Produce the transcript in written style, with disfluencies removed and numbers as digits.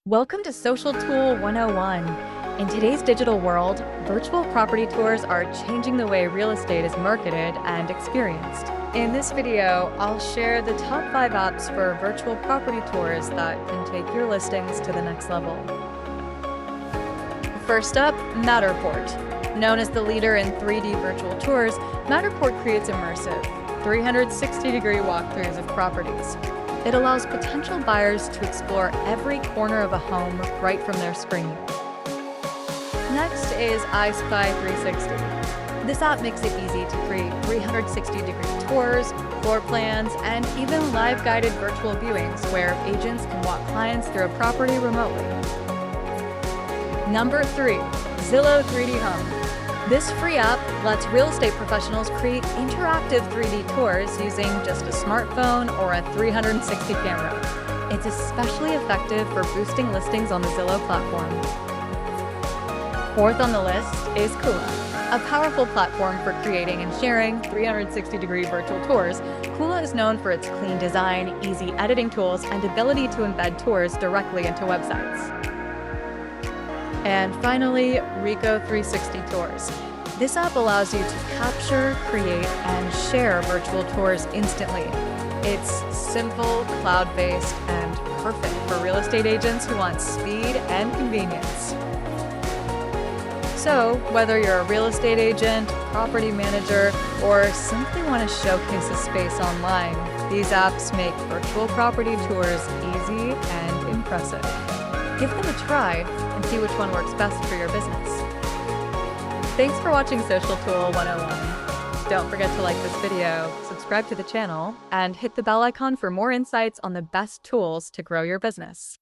Welcome to Social Tool 101. In today's digital world, virtual property tours are changing the way real estate is marketed and experienced. In this video, I'll share the top 5 apps for virtual property tours that can take your listings to the next level. First up, Matterport. Known as the leader in 3D virtual tours, Matterport creates immersive, 360-degree walkthroughs of properties. It allows potential buyers to explore every corner of a home right from their screen. Next is iSpy 360. This app makes it easy to create 360-degree tours, floor plans, and even live guided virtual viewings where agents can walk clients through a property remotely. Number 3, Zillow 3D Home. This free app lets real estate professionals create interactive 3D tours using just a smartphone or a 360 camera. It's especially effective for boosting listings on the Zillow platform. Fourth on the list is Kula. A powerful platform for creating and sharing 360-degree virtual tours, Kula is known for its clean design, easy editing tools, and ability to embed tours directly into websites. And finally, Ricoh 360 Tours. This app allows you to capture, create, and share virtual tours instantly. It's simple, cloud-based, and perfect for real estate agents who want speed and convenience. So, whether you're a real estate agent, property manager, or simply want to showcase a space online, these apps make virtual property tours easy and impressive. Give them a try and see which one works best for your business. Thanks for watching Social Tool 101. Don't forget to like this video, subscribe to the channel, and hit the bell icon for more insights on the best tools to grow your business.